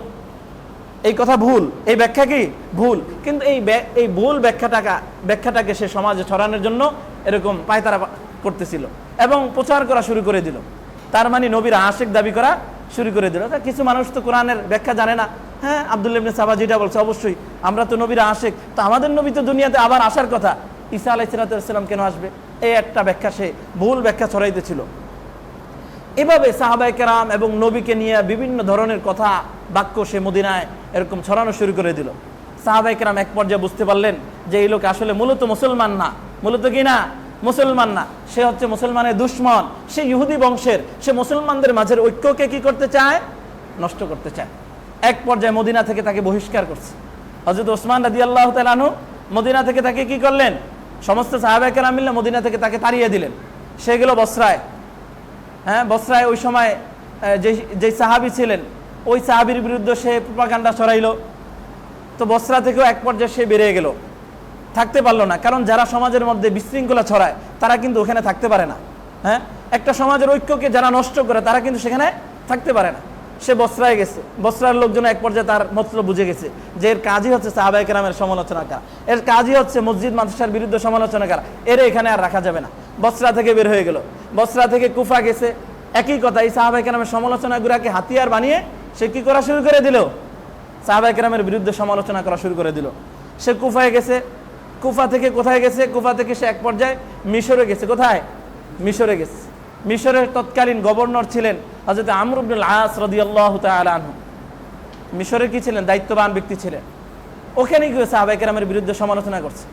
Speaker 1: এই কথা ভুল, এই ব্যাখ্যা কি ভুল। কিন্তু এই ভুল ব্যাখ্যাটাকে সে সমাজে ছড়ানোর জন্য এরকম পায়তারা করতেছিল এবং প্রচার করা শুরু করে দিল। তার মানে নবীর আশিক দাবি করা শুরু করে দিল। কিছু মানুষ তো কোরআনের ব্যাখ্যা জানে না। হ্যাঁ, আব্দুল্লাহ ইবনে সাবা যেটা বলছে, অবশ্যই আমরা তো নবীর আশিক, তো আমাদের নবী তো দুনিয়াতে আবার আসার কথা, ঈসা আলাইহিস সালাম কেন আসবে? এই একটা ব্যাখ্যা, সে ভুল ব্যাখ্যা ছড়াইতেছিল। এভাবে সাহাবায়ে কেরাম এবং নবীকে নিয়ে বিভিন্ন ধরনের কথা বাক্য সে মদিনায় এরকম ছড়ানো শুরু করে দিল। সাহাবায়ে কেরাম এক পর্যায়ে বুঝতে পারলেন যে এই লোক আসলে মূলত মুসলমান না, মূলত কি না, মুসলমান না, সে হচ্ছে মুসলমানের দুশমন, সে ইহুদি বংশের, সে মুসলমানদের মাঝের ঐক্যকে কি করতে চায়? নষ্ট করতে চায়। এক পর্যায়ে মদিনা থেকে তাকে বহিষ্কার করছে। হযরত ওসমান রাদিয়াল্লাহু তাআলা আনহু মদিনা থেকে তাকে কি করলেন? সমস্ত সাহাবায়ে কেরাম মিলে মদিনা থেকে তাকে তাড়িয়ে দিলেন। সে গেল বসরায়। হ্যাঁ, বসরায় ওই সময় যে সাহাবী ছিলেন, ওই সাহাবীর বিরুদ্ধে সে প্রোপাগান্ডা ছড়াইলো। তো বসরা থেকেও এক পর্যায়ে সে বেরিয়ে গেল, থাকতে পারলো না। কারণ যারা সমাজের মধ্যে বিশৃঙ্খলা ছড়ায় তারা কিন্তু ওখানে থাকতে পারে না। হ্যাঁ, একটা সমাজের ঐক্যকে যারা নষ্ট করে তারা কিন্তু সেখানে থাকতে পারে না। সে বসরায় গেছে। বসরার লোকজন এক পর্যায়ে তার মতলব বুঝে গেছে যে এর কাজই হচ্ছে সাহাবায়ে কেরামের সমালোচনা করা, এর কাজই হচ্ছে মসজিদ মাদ্রাসার বিরুদ্ধে সমালোচনা করা, এর এখানে আর রাখা যাবে না। বসরা থেকে বের হয়ে গেল। বসরা থেকে কুফা গেছে। একই কথা, এই সাহাবায়ে কেরামের সমালোচনাগুলোকে হাতিয়ার বানিয়ে সে কি করা শুরু করে দিল? সাহাবায়ে কেরামের বিরুদ্ধে সমালোচনা করা শুরু করে দিল। সে কুফায় গেছে। কুফা থেকে কোথায় গেছে? কুফা থেকে সে এক পর্যায়ে মিশরে গেছে। কোথায়? মিশরে গেছে। মিশরের তৎকালীন গভর্নর ছিলেন হযরত আমর ইবনুল আস রাদিয়াল্লাহু তাআলা আনহু। মিশরের কি ছিলেন? দায়িত্ববান ব্যক্তি ছিলেন। ওখানে গিয়ে সাহাবায়ে কেরামের বিরুদ্ধে সমালোচনা করছে।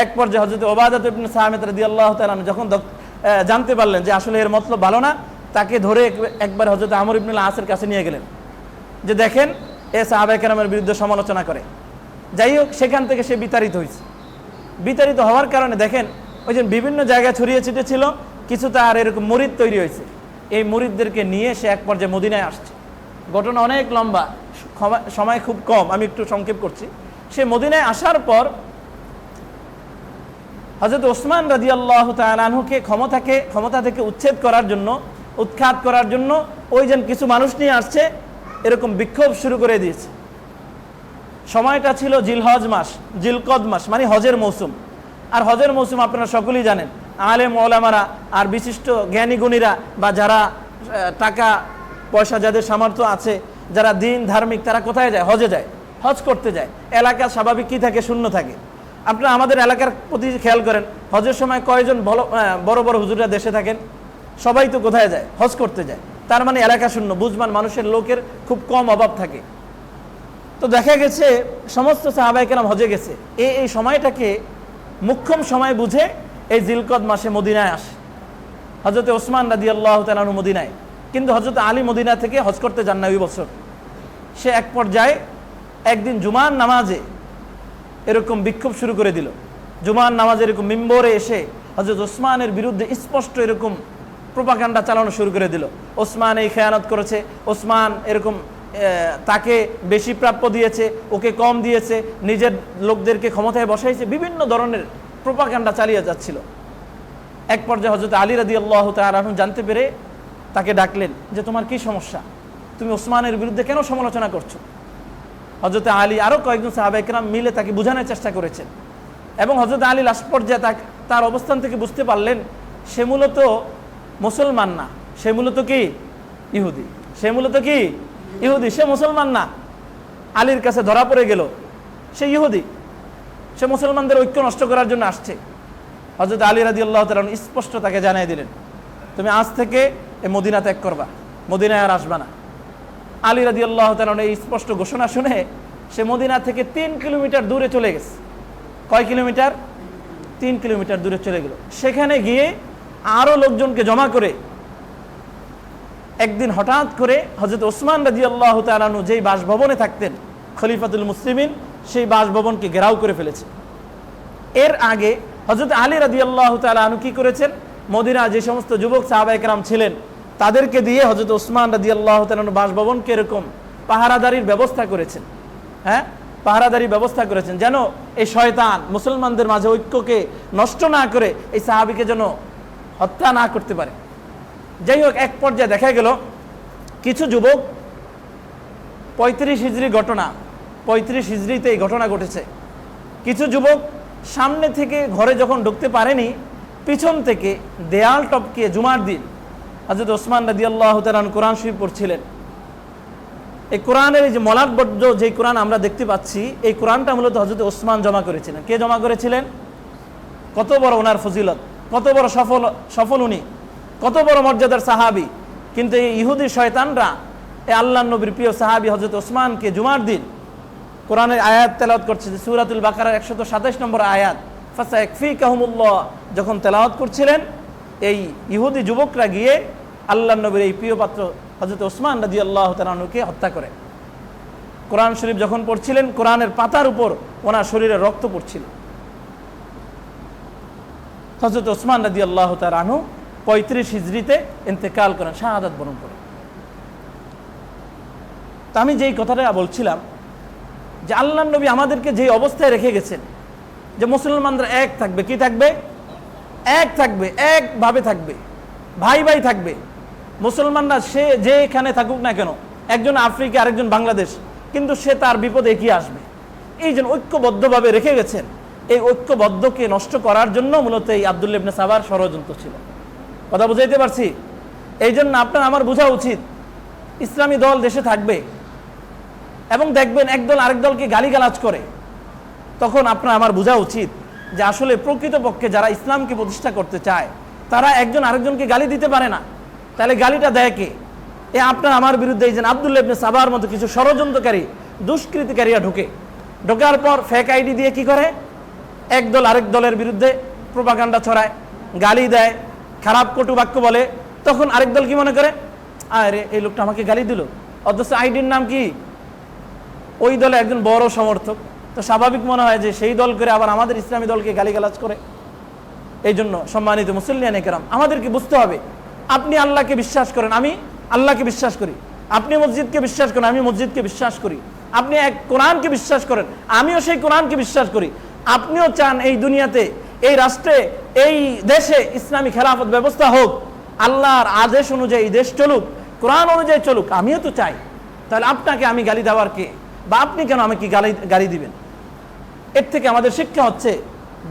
Speaker 1: এক পর্যায়ে হযরত ওবাদা ইবনে সামিত রাদিয়াল্লাহু তাআলা আনহু যখন জানতে পারলেন যে আসলে এর মতলব ভালো না, তাকে ধরে একবার হযরত আমর ইবনুল আসের কাছে নিয়ে গেলেন যে দেখেন এ সাহাবায়ে কেরামের বিরুদ্ধে সমালোচনা করে। যাই হোক, সেখান থেকে সে বিতাড়িত হয়েছে। বিতাড়িত হওয়ার কারণে দেখেন ওই যে বিভিন্ন জায়গায় ছড়িয়ে ছিটিয়ে ছিল, কিছু তার এরকম মুরিদ তৈরি হয়েছে। এই মুরিদদেরকে নিয়ে সে এক পর্যায়ে মদিনায় আসছে। ঘটনা অনেক লম্বা, সময় খুব কম, আমি একটু সংক্ষেপ করছি। সে মদিনায় আসার পর হযরত ওসমান রাদিয়াল্লাহু তাআলা আনহুকে ক্ষমতা থেকে উচ্ছেদ করার জন্য, উৎখাত করার জন্য ওই যে কিছু মানুষ নিয়ে আসছে, এরকম বিক্ষোভ শুরু করে দিয়েছে। সময়টা ছিল জিলহজ মাস, জিলকদ মাস, মানে হজের মৌসুম। আর হজের মৌসুম আপনারা সকলেই জানেন, আলেম ওলামারা আর বিশিষ্ট জ্ঞানী গুণীরা বা যারা টাকা পয়সা যাদের সামর্থ্য আছে, যারা দিন ধার্মিক, তারা কোথায় যায়? হজে যায়, হজ করতে যায়। এলাকা স্বাভাবিক কি থাকে? শূন্য থাকে। আপনারা আমাদের এলাকার প্রতি খেয়াল করেন, হজের সময় কয়জন বড় বড় হুজুররা দেশে থাকেন? সবাই তো কোথায় যায়? হজ করতে যায়। তার মানে এলাকা শূন্য, বুঝমান মানুষের লোকের খুব কম অভাব থাকে। তো দেখা গেছে সমস্ত সাহাবায়ে কেরাম হজে গেছে। এই সময়টাকে মুখ্যম সময় বুঝে এই জিলকদ মাসে মদিনায় আসে হযরত ওসমান রাদিয়াল্লাহু তাআলা আনহু মদিনায়। কিন্তু হযরত আলী মদিনা থেকে হজ করতে যান না ওই বছর। সে এক পর্যায়ে একদিন জুমার নামাজে এরকম বিক্ষোভ শুরু করে দিল। জুমার নামাজে এরকম মিম্বরে এসে হযরত ওসমানের বিরুদ্ধে স্পষ্ট এরকম প্রোপাগান্ডা চালানো শুরু করে দিল। ওসমান এই খেয়ানত করেছে, ওসমান এরকম তাকে বেশি প্রাপ্য দিয়েছে, ওকে কম দিয়েছে, নিজের লোকদেরকে ক্ষমতায় বসাইছে, বিভিন্ন ধরনের প্রোপাগান্ডা চালিয়ে যাচ্ছিল। এক পর্যায়ে হযরত আলী রাদিয়াল্লাহু তাআলা আনহু জানতে পেরে তাকে ডাকলেন যে তোমার কি সমস্যা, তুমি ওসমানের বিরুদ্ধে কেন সমালোচনা করছো? হযরত আলী আরও কয়েকজন সাহাবায়ে কেরাম মিলে তাকে বোঝানোর চেষ্টা করেছেন এবং হযরত আলী লাস্ট পর্যায়ে তার অবস্থান থেকে বুঝতে পারলেন সে মূলত মুসলমান না, সে মূলত কি? ইহুদি। সে মূলত কি? ইহুদি। সে মুসলমান না। আলীর কাছে ধরা পড়ে গেল সে ইহুদি, সে মুসলমানদের ঐক্য নষ্ট করার জন্য আসছে। হযরত আলী রাদিয়াল্লাহু তাআলা স্পষ্ট তাকে জানিয়ে দিলেন, তুমি আজ থেকে এই মদিনা ত্যাগ করবা, মদিনায় আর আসবা না। আলী রাদিয়াল্লাহু তাআলা এই স্পষ্ট ঘোষণা শুনে সে মদিনা থেকে 3 কিলোমিটার দূরে চলে গেছে। কয় কিলোমিটার? 3 কিলোমিটার দূরে চলে গেল। সেখানে গিয়ে আরও লোকজনকে জমা করে একদিন হঠাৎ করে হযরত ওসমান রাদিয়াল্লাহু তাআলা আনহু যেই বাসভবনে থাকতেন, খলিফাতুল মুসলিমিন, সেই বাসভবনকে ঘেরাও করে ফেলেছে। এর আগে হযরত আলী রাদিয়াল্লাহু তাআলা আনহু কি করেছেন? মদিনা যে সমস্ত যুবক সাহাবায়ে কেরাম ছিলেন তাদেরকে দিয়ে হযরত ওসমান রাদিয়াল্লাহু তাআলা আনহু বাসভবনকে এরকম পাহারাদারির ব্যবস্থা করেছেন। হ্যাঁ, পাহারাদারির ব্যবস্থা করেছেন যেন এই শয়তান মুসলমানদের মাঝে ঐক্যকে নষ্ট না করে এই সাহাবীকে যেন হত্যা না করতে পারে। যাই হোক, এক পর্যায়ে দেখা গেল কিছু যুবক 35 হিজরি ঘটনা, 35 হিজরিতে এই ঘটনা ঘটেছে। কিছু যুবক সামনে থেকে ঘরে যখন ঢুকতে পারেনি, পিছন থেকে দেয়াল টপকে জুমার দিন হযরত ওসমান রাদিয়াল্লাহু তাআলা কোরআন শরীফ পড়ছিলেন। এই কোরআনের এই যে মলাটবদ্ধ যে কোরআন আমরা দেখতে পাচ্ছি, এই কোরআনটা মূলত হযরত ওসমান জমা করেছিলেন। কে জমা করেছিলেন? কত বড় ওনার ফজিলত, কত বড় সফল উনি, কত বড় মর্যাদার সাহাবী। কিন্তু এই ইহুদি শয়তানরা এই আল্লাহর নবীর প্রিয় সাহাবী হযরত ওসমানকে জুমার দিন কোরআনের আয়াত তেলাওয়াত করছে, সূরাতুল বাকারার 127 নম্বর আয়াত, ফাসায়াকফিকাহুমুল্লাহ, যখন তেলাওয়াত করছিলেন, এই ইহুদি যুবকরা গিয়ে আল্লাহর নবীর এই প্রিয় পাত্র হযরত ওসমান রাদিয়াল্লাহু তাআলা আনহুকে হত্যা করে। কোরআন শরীফ যখন পড়ছিলেন, কোরআনের পাতার উপর ওনার শরীরে রক্ত পড়ছিল। হযরত ওসমান রাদিয়াল্লাহু তাআলা আনহু 35 হিজরিতে ইন্তেকাল করেন, শাহাদাত বরণ করেন। তা আমি যেই কথাটা বলছিলাম যে আল্লাহর নবী আমাদেরকে যে অবস্থায় রেখে গেছেন যে মুসলমানরা এক থাকবে, কি থাকবে? এক থাকবে, একভাবে থাকবে, ভাই ভাই থাকবে। মুসলমানরা সে যেখানে থাকুক না কেন, একজন আফ্রিকা আরেকজন বাংলাদেশ, কিন্তু সে তার বিপদে এগিয়ে আসবে। এই যে ঐক্যবদ্ধভাবে রেখে গেছেন, এই ঐক্যবদ্ধকে নষ্ট করার জন্য মূলত এই আব্দুল্লাহ ইবনে সাবার ষড়যন্ত্র ছিল। কথা বুঝাইতে পারছি? এই জন্য আপনার আমার বোঝা উচিত, ইসলামী দল দেশে থাকবে এবং দেখবেন একদল আরেক দলকে গালিগালাজ করে, তখন আপনার আমার বোঝা উচিত যে আসলে প্রকৃতপক্ষে যারা ইসলামকে প্রতিষ্ঠা করতে চায় তারা একজন আরেকজনকে গালি দিতে পারে না। তাহলে গালিটা দেয় কে? এ আপনার আমার বিরুদ্ধে এই যে আব্দুল্লাহ ইবনে সাবার মতো কিছু ষড়যন্ত্রকারী দুষ্কৃতিকারীরা ঢোকার পর ফেক আইডি দিয়ে কি করে, এক দল আরেক দলের বিরুদ্ধে প্রোপাগান্ডা ছড়ায়, গালি দেয়, খারাপ কটু বাক্য বলে। তখন আরেক দল কি মনে করে, আরে এই লোকটা আমাকে গালি দিল, অথচ আইডির নাম কি ওই দলে একজন বড় সমর্থক। তো স্বাভাবিক মনে হয় যে সেই দল করে আবার আমাদের ইসলামী দলকে গালিগালাজ করে। এই জন্য সম্মানিত মুসল্লিয়ানে কেরাম, আমাদেরকে বুঝতে হবে, আপনি আল্লাহকে বিশ্বাস করেন, আমি আল্লাহকে বিশ্বাস করি। আপনি মসজিদকে বিশ্বাস করেন, আমি মসজিদকে বিশ্বাস করি। আপনি এক কোরআনকে বিশ্বাস করেন, আমিও সেই কোরআনকে বিশ্বাস করি। আপনিও চান এই দুনিয়াতে, এই রাষ্ট্রে, এই দেশে ইসলামী খেলাফত ব্যবস্থা হোক, আল্লাহর আদেশ অনুযায়ী দেশ চলুক, কোরআন অনুযায়ী চলুক, আমিও তো চাই। তাহলে আপনাকে আমি গালি দেওয়ার কে, বা আপনি কেন আমাকে গালি দিবেন? এর থেকে আমাদের শিক্ষা হচ্ছে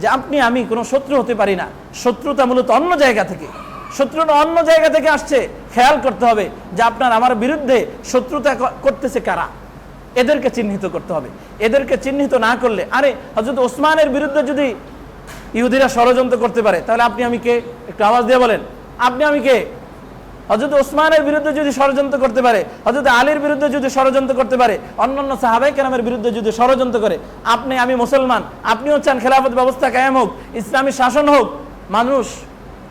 Speaker 1: যে আপনি আমি কোনো শত্রু হতে পারি না। শত্রুতা মূলত অন্য জায়গা থেকে, শত্রুতা অন্য জায়গা থেকে আসছে। খেয়াল করতে হবে যে আপনার আমার বিরুদ্ধে শত্রুতা করতেছে কারা, এদেরকে চিহ্নিত করতে হবে। এদেরকে চিহ্নিত না করলে, আরে হযরত ওসমানের বিরুদ্ধে যদি ইহুদিরা ষড়যন্ত্র করতে পারে, তাহলে আপনি আমি কে? একটু আওয়াজ দিয়ে বলেন, আপনি আমি কে? হযরত ওসমানের বিরুদ্ধে যদি ষড়যন্ত্র করতে পারে, হযরত আলীর বিরুদ্ধে যদি ষড়যন্ত্র করতে পারে, অন্যান্য সাহাবায়ে কেরামের বিরুদ্ধে যদি ষড়যন্ত্র করে, আপনি আমি মুসলমান, আপনিও চান খেলাফত ব্যবস্থা কায়েম হোক, ইসলামী শাসন হোক, মানুষ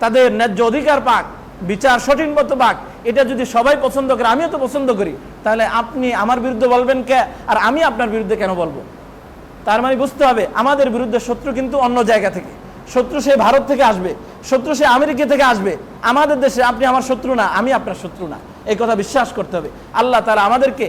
Speaker 1: তাদের ন্যায্য অধিকার পাক, বিচার সঠিক মতো পাক, এটা যদি সবাই পছন্দ করে, আমিও তো পছন্দ করি, তাহলে আপনি আমার বিরুদ্ধে বলবেন কে, আর আমি আপনার বিরুদ্ধে কেন বলবো? তার মানে বুঝতে হবে আমাদের বিরুদ্ধে শত্রু কিন্তু অন্য জায়গা থেকে। শত্রু সে ভারত থেকে আসবে, শত্রু সে আমেরিকা থেকে আসবে। আমাদের দেশে আপনি আমার শত্রু না, আমি আপনার শত্রু না, এই কথা বিশ্বাস করতে হবে। আল্লাহ তাআলা আমাদেরকে